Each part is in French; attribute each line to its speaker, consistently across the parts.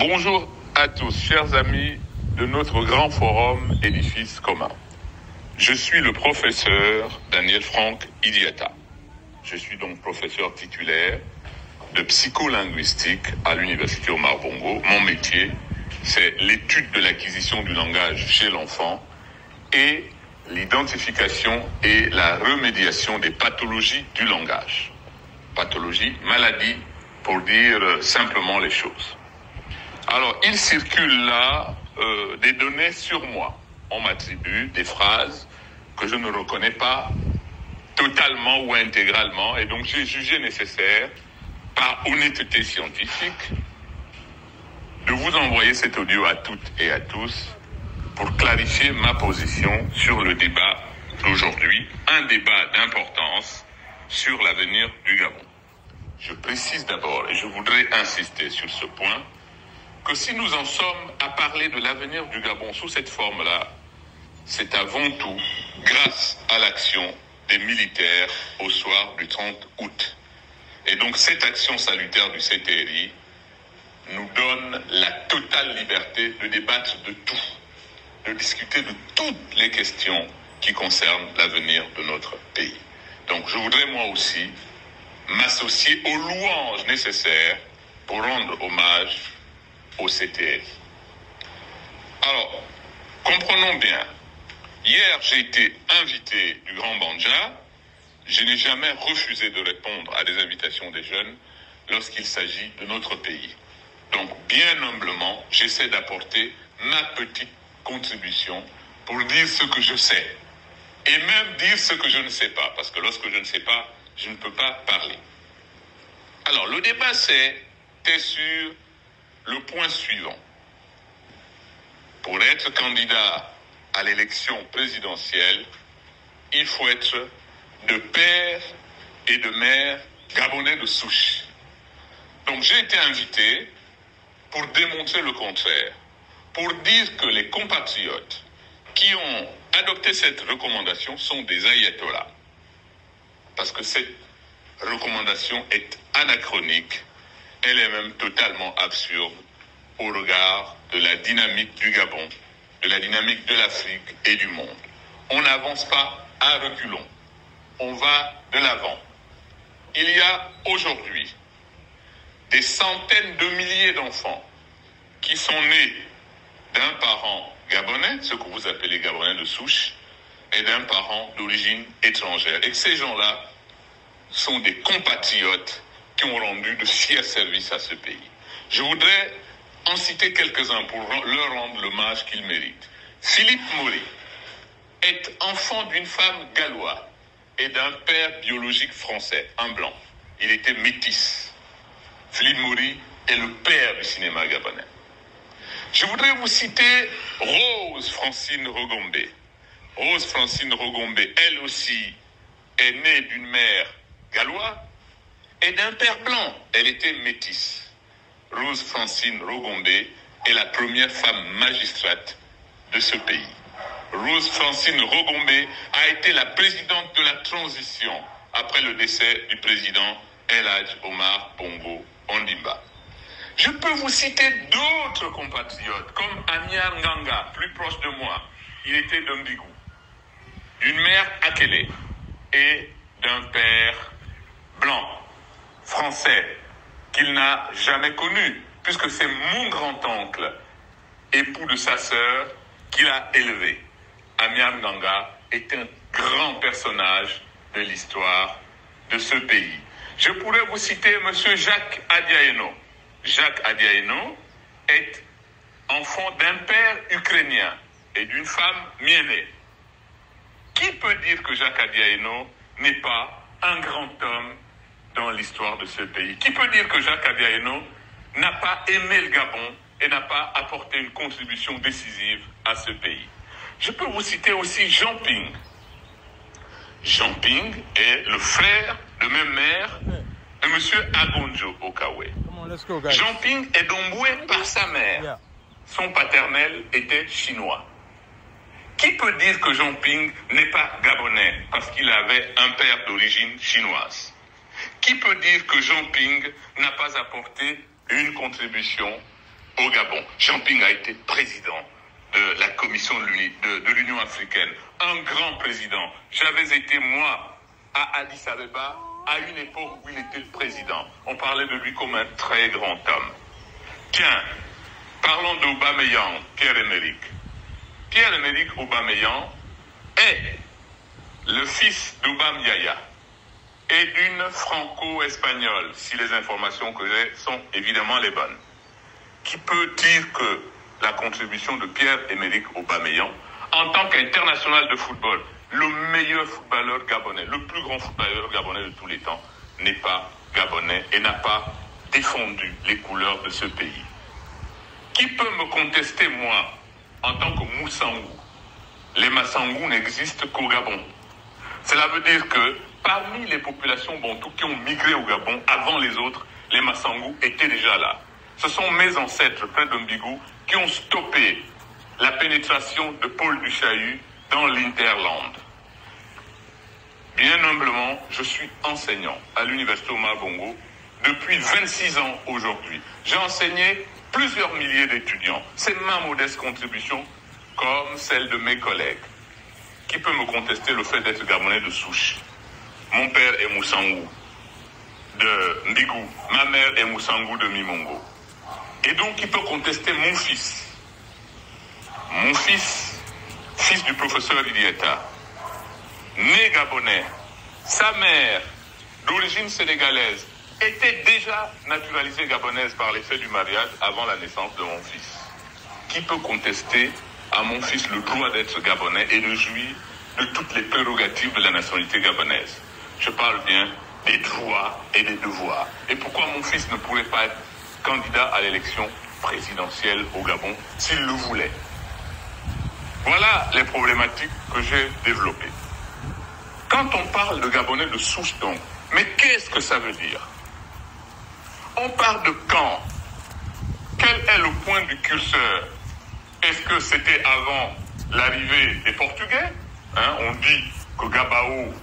Speaker 1: Bonjour à tous, chers amis de notre grand forum Édifice commun. Je suis le professeur Daniel Franck Idiata. Je suis donc professeur titulaire de psycholinguistique à l'Université Omar Bongo. Mon métier, c'est l'étude de l'acquisition du langage chez l'enfant et l'identification et la remédiation des pathologies du langage. Pathologie, maladie, pour dire simplement les choses. Alors, il circule là des données sur moi. On m'attribue des phrases que je ne reconnais pas totalement ou intégralement, et donc j'ai jugé nécessaire, par honnêteté scientifique, de vous envoyer cet audio à toutes et à tous pour clarifier ma position sur le débat d'aujourd'hui, un débat d'importance sur l'avenir du Gabon. Je précise d'abord, et je voudrais insister sur ce point, que si nous en sommes à parler de l'avenir du Gabon sous cette forme-là, c'est avant tout grâce à l'action des militaires au soir du 30 août. Et donc cette action salutaire du CTRI nous donne la totale liberté de débattre de tout, de discuter de toutes les questions qui concernent l'avenir de notre pays. Donc je voudrais moi aussi m'associer aux louanges nécessaires pour rendre hommage au CTRI. Alors, comprenons bien, hier j'ai été invité du Grand Banja, je n'ai jamais refusé de répondre à des invitations des jeunes lorsqu'il s'agit de notre pays. Donc, bien humblement, j'essaie d'apporter ma petite contribution pour dire ce que je sais. Et même dire ce que je ne sais pas, parce que lorsque je ne sais pas, je ne peux pas parler. Alors, le débat c'était sur le point suivant. Pour être candidat à l'élection présidentielle, il faut être de père et de mère gabonais de souche. Donc j'ai été invité pour démontrer le contraire, pour dire que les compatriotes qui ont adopté cette recommandation sont des ayatollahs. Parce que cette recommandation est anachronique, elle est même totalement absurde au regard de la dynamique du Gabon, de la dynamique de l'Afrique et du monde. On n'avance pas à reculons, on va de l'avant. Il y a aujourd'hui des centaines de milliers d'enfants qui sont nés d'un parent gabonais, ce que vous appelez gabonais de souche, et d'un parent d'origine étrangère. Et ces gens-là sont des compatriotes qui ont rendu de fiers services à ce pays. Je voudrais en citer quelques-uns pour leur rendre l'hommage qu'ils méritent. Philippe Maury est enfant d'une femme galloise et d'un père biologique français, un blanc. Il était métis. Philippe Maury est le père du cinéma gabonais. Je voudrais vous citer Rose Francine Rogombe. Rose Francine Rogombe, elle aussi, est née d'une mère galloise et d'un père blanc. Elle était métisse. Rose Francine Rogombe est la première femme magistrate de ce pays. Rose Francine Rogombe a été la présidente de la transition après le décès du président El Hadj Omar Bongo Ondimba. Je peux vous citer d'autres compatriotes comme Amiar Nganga, plus proche de moi. Il était d'Ombigou, d'une mère Akele et d'un père blanc, français, qu'il n'a jamais connu, puisque c'est mon grand-oncle, époux de sa sœur, qu'il a élevé. Amiar Nganga est un grand personnage de l'histoire de ce pays. Je pourrais vous citer M. Jacques Adiaeno. Jacques Adiaeno est enfant d'un père ukrainien et d'une femme mienée. Qui peut dire que Jacques Adiaeno n'est pas un grand homme dans l'histoire de ce pays? Qui peut dire que Jacques Adiaeno n'a pas aimé le Gabon et n'a pas apporté une contribution décisive à ce pays? Je peux vous citer aussi Jean Ping. Jean Ping est le frère de même mère de M. Agonjo Okawe. Jean Ping est domboué par sa mère. Son paternel était chinois. Qui peut dire que Jean Ping n'est pas gabonais parce qu'il avait un père d'origine chinoise? Qui peut dire que Jean Ping n'a pas apporté une contribution au Gabon. Jean Ping a été président de la commission de l'Union africaine, un grand président. J'avais été, moi, à Addis Abeba, à une époque où il était le président. On parlait de lui comme un très grand homme. Tiens, parlons d'Aubameyang, Pierre-Emerick. Pierre-Emerick Aubameyang est le fils d'Aubameyang et d'une franco-espagnole, si les informations que j'ai sont évidemment les bonnes. Qui peut dire que la contribution de Pierre-Emerick Aubameyang, en tant qu'international de football, le meilleur footballeur gabonais, le plus grand footballeur gabonais de tous les temps, n'est pas gabonais et n'a pas défendu les couleurs de ce pays? Qui peut me contester, moi, en tant que Moussangou? Les Massangou n'existent qu'au Gabon. Cela veut dire que parmi les populations bantoues qui ont migré au Gabon, avant les autres, les Massangou étaient déjà là. Ce sont mes ancêtres, près de Mbigou, qui ont stoppé la pénétration de Paul Duchahu dans l'Interland. Bien humblement, je suis enseignant à l'Université Omar Bongo depuis 26 ans aujourd'hui. J'ai enseigné plusieurs milliers d'étudiants. C'est ma modeste contribution, comme celle de mes collègues. Qui peut me contester le fait d'être Gabonais de souche? Mon père est Moussangou de Mbigou, ma mère est Moussangou de Mimongo. Et donc, qui peut contester mon fils? Mon fils, fils du professeur Idiata, né gabonais, sa mère, d'origine sénégalaise, était déjà naturalisée gabonaise par l'effet du mariage avant la naissance de mon fils. Qui peut contester à mon fils le droit d'être gabonais et de jouir de toutes les prérogatives de la nationalité gabonaise? Je parle bien des droits et des devoirs. Et pourquoi mon fils ne pourrait pas être candidat à l'élection présidentielle au Gabon s'il le voulait? Voilà les problématiques que j'ai développées. Quand on parle de Gabonais de souche, donc, mais qu'est-ce que ça veut dire? On parle de quand? Quel est le point du curseur? Est-ce que c'était avant l'arrivée des Portugais? On dit que Gabao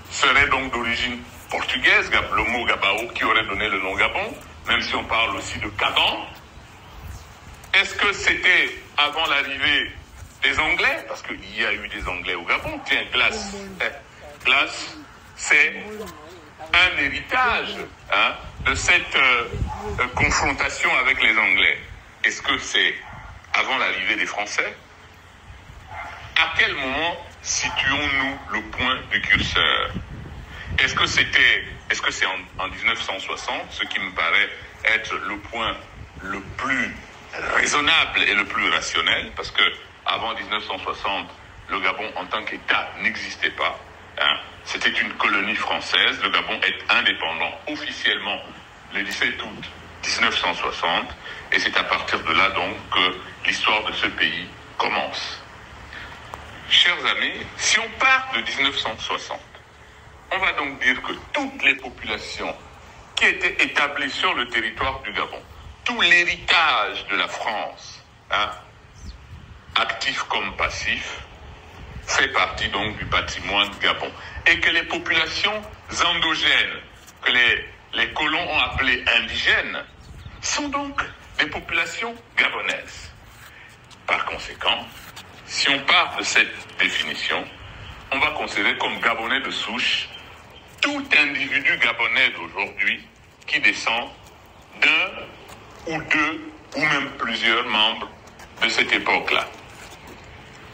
Speaker 1: serait donc d'origine portugaise, le mot Gabao qui aurait donné le nom Gabon, même si on parle aussi de Caban. Est-ce que c'était avant l'arrivée des Anglais? Parce qu'il y a eu des Anglais au Gabon. Tiens, Glace, c'est un héritage de cette confrontation avec les Anglais. Est-ce que c'est avant l'arrivée des Français? À quel moment situons-nous le point du curseur? Est-ce que c'est en 1960, ce qui me paraît être le point le plus raisonnable et le plus rationnel, parce que avant 1960, le Gabon en tant qu'État n'existait pas. C'était une colonie française. Le Gabon est indépendant officiellement le 17 août 1960, et c'est à partir de là donc que l'histoire de ce pays commence. Chers amis, si on part de 1960, on va donc dire que toutes les populations qui étaient établies sur le territoire du Gabon, tout l'héritage de la France, actif comme passif, fait partie donc du patrimoine Gabon. Et que les populations endogènes, que les colons ont appelées indigènes, sont donc des populations gabonaises. Par conséquent, si on part de cette définition, on va considérer comme Gabonais de souche tout individu gabonais d'aujourd'hui qui descend d'un ou deux ou même plusieurs membres de cette époque-là.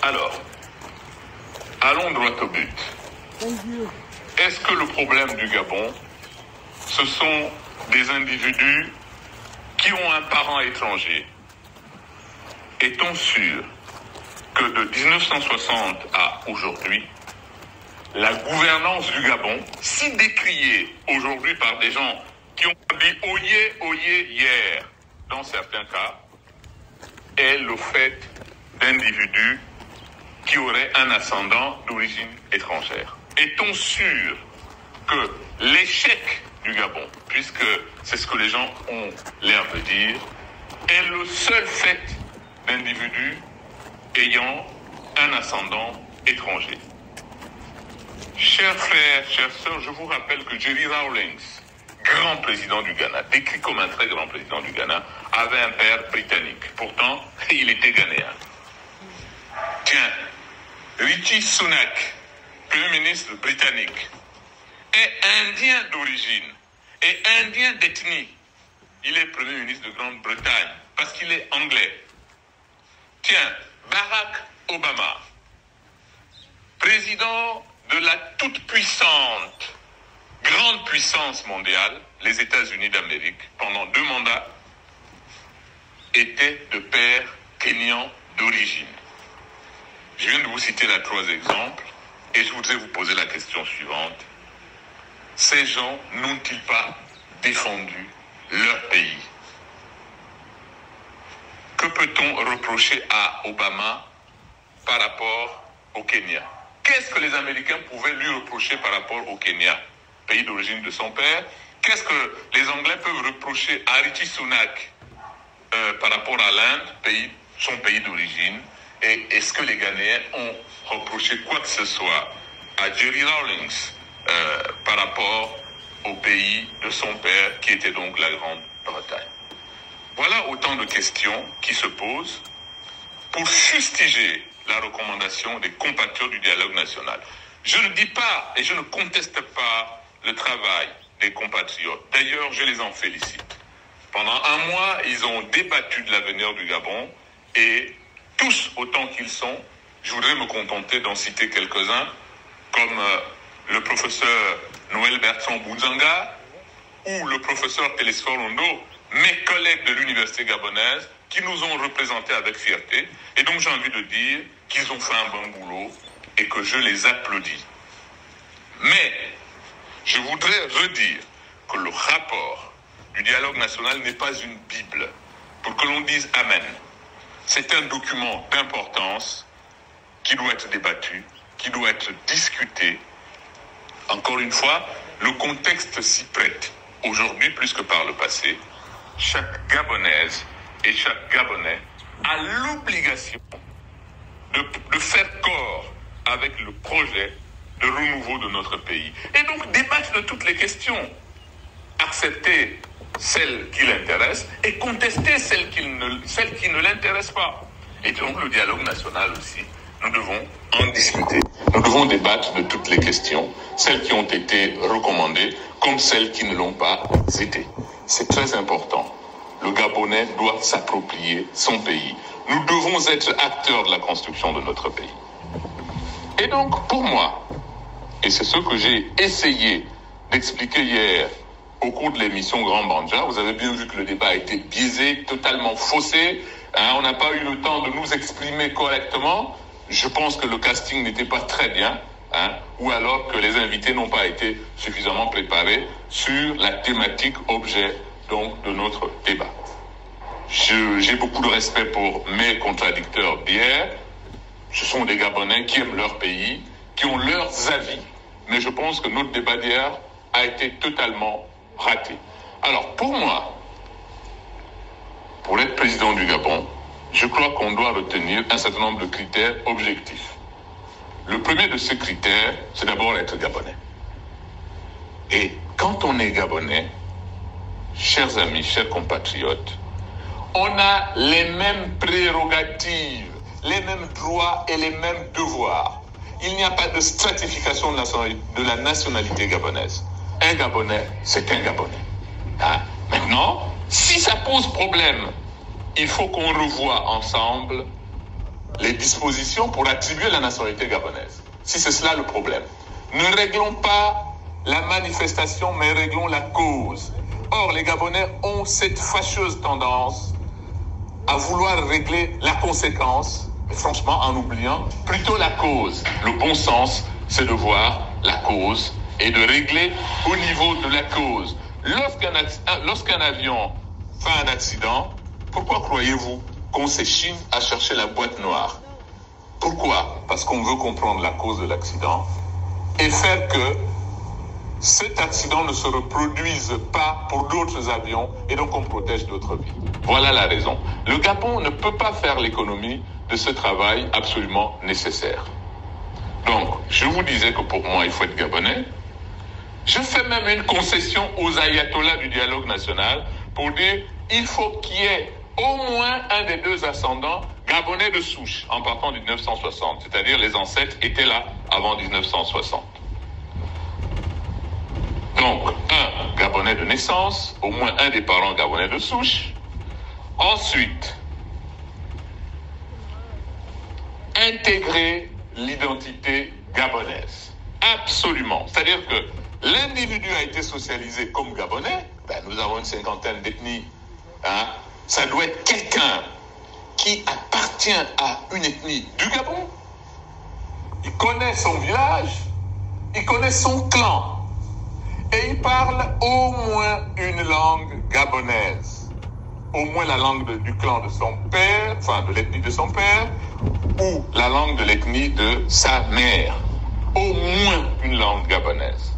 Speaker 1: Alors, allons droit au but. Est-ce que le problème du Gabon, ce sont des individus qui ont un parent étranger? Est-on sûr que de 1960 à aujourd'hui, la gouvernance du Gabon, si décriée aujourd'hui par des gens qui ont dit « oyez, oyez » hier, dans certains cas, est le fait d'individus qui auraient un ascendant d'origine étrangère? Est-on sûr que l'échec du Gabon, puisque c'est ce que les gens ont l'air de dire, est le seul fait d'individus ayant un ascendant étranger? Chers frères, chères sœurs, je vous rappelle que Jerry Rawlings, grand président du Ghana, décrit comme un très grand président du Ghana, avait un père britannique. Pourtant, il était ghanéen. Tiens, Rishi Sunak, Premier ministre britannique, est indien d'origine et indien d'ethnie. Il est Premier ministre de Grande-Bretagne parce qu'il est anglais. Tiens, Barack Obama, président de la toute-puissante, grande puissance mondiale, les États-Unis d'Amérique, pendant 2 mandats, était de père kényan d'origine. Je viens de vous citer là 3 exemples et je voudrais vous poser la question suivante. Ces gens n'ont-ils pas défendu leur pays? Que peut-on reprocher à Obama par rapport au Kenya? Qu'est-ce que les Américains pouvaient lui reprocher par rapport au Kenya, pays d'origine de son père? Qu'est-ce que les Anglais peuvent reprocher à Rishi Sunak par rapport à l'Inde, son pays d'origine? Et est-ce que les Ghanéens ont reproché quoi que ce soit à Jerry Rawlings par rapport au pays de son père, qui était donc la Grande-Bretagne? Voilà autant de questions qui se posent pour fustiger la recommandation des compatriotes du dialogue national. Je ne dis pas et je ne conteste pas le travail des compatriotes. D'ailleurs, je les en félicite. Pendant 1 mois, ils ont débattu de l'avenir du Gabon et tous autant qu'ils sont, je voudrais me contenter d'en citer quelques-uns, comme le professeur Noël Bertrand Bounzanga ou le professeur Télésphore Londo, mes collègues de l'université gabonaise, qui nous ont représentés avec fierté, et donc j'ai envie de dire qu'ils ont fait un bon boulot et que je les applaudis. Mais je voudrais redire que le rapport du dialogue national n'est pas une Bible pour que l'on dise Amen. C'est un document d'importance qui doit être débattu, qui doit être discuté. Encore une fois, le contexte s'y prête. Aujourd'hui, plus que par le passé, chaque Gabonaise et chaque Gabonais a l'obligation de faire corps avec le projet de renouveau de notre pays. Et donc débattre de toutes les questions, accepter celles qui l'intéressent et contester celles qui ne l'intéressent pas. Et donc le dialogue national aussi, nous devons en discuter. Nous devons débattre de toutes les questions, celles qui ont été recommandées comme celles qui ne l'ont pas été. C'est très important. Le Gabonais doit s'approprier son pays. Nous devons être acteurs de la construction de notre pays. Et donc, pour moi, et c'est ce que j'ai essayé d'expliquer hier au cours de l'émission Grand Banja, vous avez bien vu que le débat a été biaisé, totalement faussé. On n'a pas eu le temps de nous exprimer correctement. Je pense que le casting n'était pas très bien, ou alors que les invités n'ont pas été suffisamment préparés sur la thématique objet donc de notre débat. J'ai beaucoup de respect pour mes contradicteurs d'hier. Ce sont des Gabonais qui aiment leur pays, qui ont leurs avis. Mais je pense que notre débat d'hier a été totalement raté. Alors, pour moi, pour être président du Gabon, je crois qu'on doit retenir un certain nombre de critères objectifs. Le premier de ces critères, c'est d'abord être Gabonais. Et quand on est Gabonais, chers amis, chers compatriotes, on a les mêmes prérogatives, les mêmes droits et les mêmes devoirs. Il n'y a pas de stratification de la nationalité gabonaise. Un Gabonais, c'est un Gabonais. Maintenant, si ça pose problème, il faut qu'on revoie ensemble les dispositions pour attribuer la nationalité gabonaise. Si c'est cela le problème. Ne réglons pas la manifestation, mais réglons la cause. Or, les Gabonais ont cette fâcheuse tendance à vouloir régler la conséquence, mais franchement en oubliant plutôt la cause. Le bon sens, c'est de voir la cause et de régler au niveau de la cause. Lorsqu'un avion fait un accident, pourquoi croyez-vous qu'on s'échine à chercher la boîte noire? Pourquoi? Parce qu'on veut comprendre la cause de l'accident et faire que cet accident ne se reproduise pas pour d'autres avions et donc on protège d'autres vies. Voilà la raison. Le Gabon ne peut pas faire l'économie de ce travail absolument nécessaire. Donc, je vous disais que pour moi, il faut être Gabonais. Je fais même une concession aux ayatollahs du dialogue national pour dire il faut qu'il y ait au moins un des deux ascendants gabonais de souche en partant de 1960, c'est-à-dire les ancêtres étaient là avant 1960. Donc, un gabonais de naissance, au moins un des parents gabonais de souche. Ensuite, intégrer l'identité gabonaise. Absolument. C'est-à-dire que l'individu a été socialisé comme gabonais. Nous avons une cinquantaine d'ethnies. Ça doit être quelqu'un qui appartient à une ethnie du Gabon. Il connaît son village, il connaît son clan. Et il parle au moins une langue gabonaise. Au moins la langue du clan de son père, enfin de l'ethnie de son père, ou la langue de l'ethnie de sa mère. Au moins une langue gabonaise.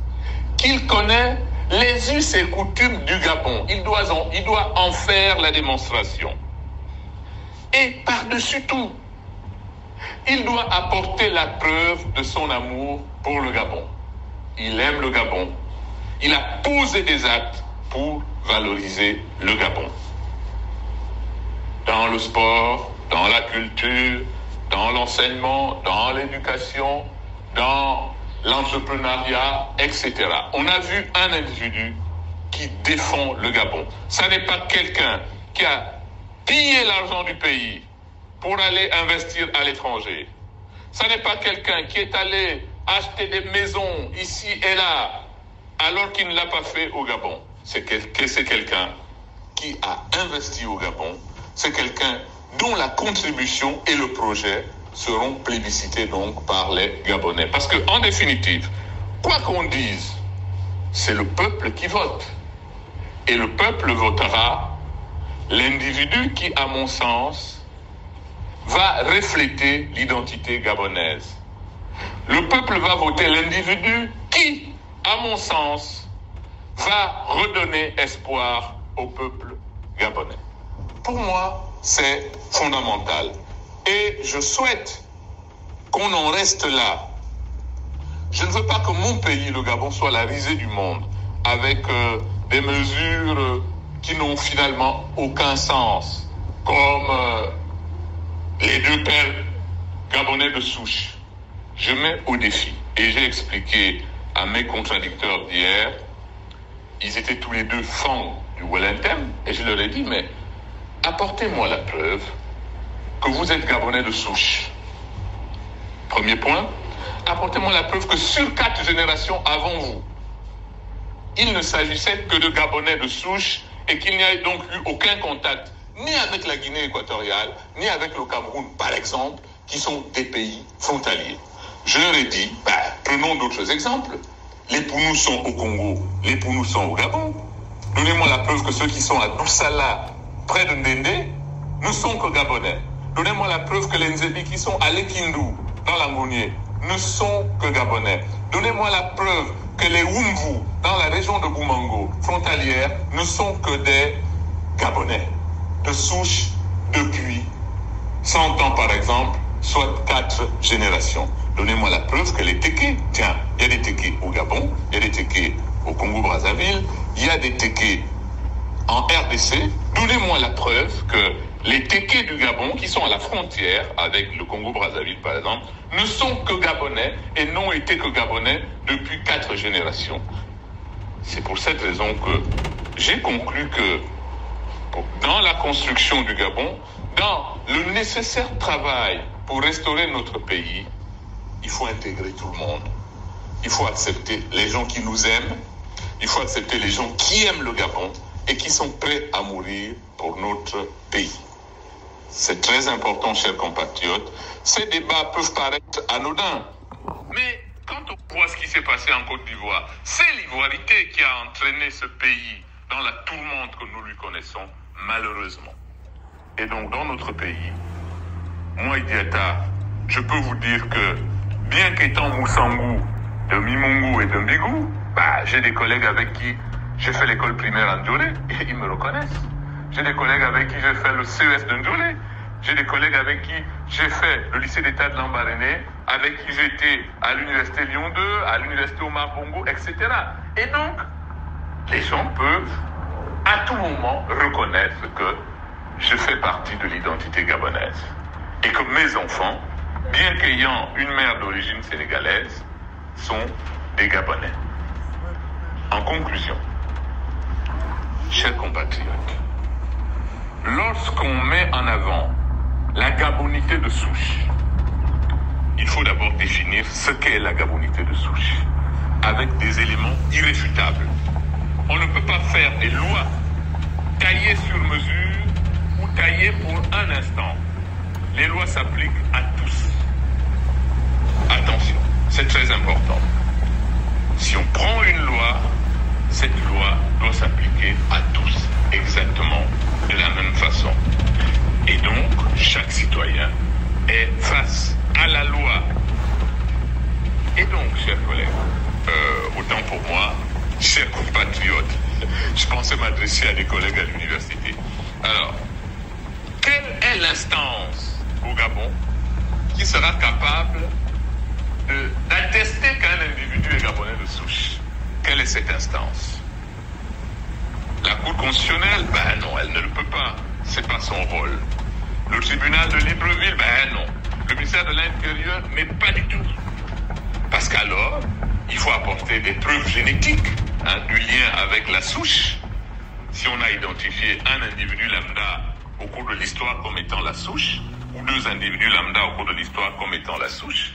Speaker 1: Qu'il connaît les us et coutumes du Gabon. Il doit en faire la démonstration. Et par-dessus tout, il doit apporter la preuve de son amour pour le Gabon. Il aime le Gabon. Il a posé des actes pour valoriser le Gabon. Dans le sport, dans la culture, dans l'enseignement, dans l'éducation, dans l'entrepreneuriat, etc. On a vu un individu qui défend le Gabon. Ça n'est pas quelqu'un qui a pillé l'argent du pays pour aller investir à l'étranger. Ça n'est pas quelqu'un qui est allé acheter des maisons ici et là alors qu'il ne l'a pas fait au Gabon. C'est quelqu'un qui a investi au Gabon. C'est quelqu'un dont la contribution et le projet seront plébiscités donc par les Gabonais. Parce que, en définitive, quoi qu'on dise, c'est le peuple qui vote. Et le peuple votera l'individu qui, à mon sens, va refléter l'identité gabonaise. Le peuple va voter l'individu qui, à mon sens, va redonner espoir au peuple gabonais. Pour moi, c'est fondamental. Et je souhaite qu'on en reste là. Je ne veux pas que mon pays, le Gabon, soit la risée du monde avec des mesures qui n'ont finalement aucun sens, comme les deux pères gabonais de souche. Je mets au défi et j'ai expliqué à mes contradicteurs d'hier, ils étaient tous les deux fans du Wellington et je leur ai dit, mais apportez-moi la preuve que vous êtes Gabonais de souche. Premier point, apportez-moi la preuve que sur 4 générations avant vous, il ne s'agissait que de Gabonais de souche et qu'il n'y a donc eu aucun contact ni avec la Guinée équatoriale, ni avec le Cameroun, par exemple, qui sont des pays frontaliers. Je leur ai dit, prenons d'autres exemples. Les Pounous sont au Congo, les Pounous sont au Gabon. Donnez-moi la preuve que ceux qui sont à Doussala, près de Ndende, ne sont que Gabonais. Donnez-moi la preuve que les Nzebi qui sont à Lekindou, dans l'Angonier, ne sont que Gabonais. Donnez-moi la preuve que les Wumbu, dans la région de Boumango, frontalière, ne sont que des Gabonais, de souche depuis 100 ans par exemple, soit 4 générations. Donnez-moi la preuve que les Tékés, tiens, il y a des Tékés au Gabon, il y a des Tékés au Congo-Brazzaville, il y a des Tékés en RDC. Donnez-moi la preuve que les Tékés du Gabon, qui sont à la frontière avec le Congo-Brazzaville par exemple, ne sont que Gabonais et n'ont été que Gabonais depuis 4 générations. C'est pour cette raison que j'ai conclu que dans la construction du Gabon, dans le nécessaire travail pour restaurer notre pays, il faut intégrer tout le monde. Il faut accepter les gens qui nous aiment, il faut accepter les gens qui aiment le Gabon et qui sont prêts à mourir pour notre pays. C'est très important, chers compatriotes. Ces débats peuvent paraître anodins, mais quand on voit ce qui s'est passé en Côte d'Ivoire, c'est l'ivoirité qui a entraîné ce pays dans la tourmente que nous lui connaissons, malheureusement. Et donc, dans notre pays, moi, Idiata, je peux vous dire que, bien qu'étant Moussangou, de Mimongo et de Mbigou, j'ai des collègues avec qui j'ai fait l'école primaire en Ndjolé, et ils me reconnaissent. J'ai des collègues avec qui j'ai fait le CES de Ndjolé. J'ai des collègues avec qui j'ai fait le lycée d'État de Lambaréné, avec qui j'étais à l'université Lyon 2, à l'université Omar Bongo, etc. Et donc, les gens peuvent à tout moment reconnaître que je fais partie de l'identité gabonaise. Et que mes enfants, bien qu'ayant une mère d'origine sénégalaise, sont des Gabonais. En conclusion, chers compatriotes, lorsqu'on met en avant la gabonité de souche, il faut d'abord définir ce qu'est la gabonité de souche, avec des éléments irréfutables. On ne peut pas faire des lois taillées sur mesure ou taillées pour un instant. Les lois s'appliquent à tous. Attention, c'est très important. Si on prend une loi, cette loi doit s'appliquer à tous, exactement de la même façon. Et donc, chaque citoyen est face à la loi. Et donc, chers collègues, autant pour moi, chers compatriotes, je pensais m'adresser à des collègues à l'université. Alors, quelle est l'instance au Gabon qui sera capable d'attester qu'un individu est gabonais de souche? Quelle est cette instance? La Cour constitutionnelle? Ben non, elle ne le peut pas. C'est pas son rôle. Le tribunal de Libreville? Ben non. Le ministère de l'Intérieur? Mais pas du tout. Parce qu'alors, il faut apporter des preuves génétiques du lien avec la souche. Si on a identifié un individu lambda au cours de l'histoire comme étant la souche, ou deux individus lambda au cours de l'histoire comme étant la souche,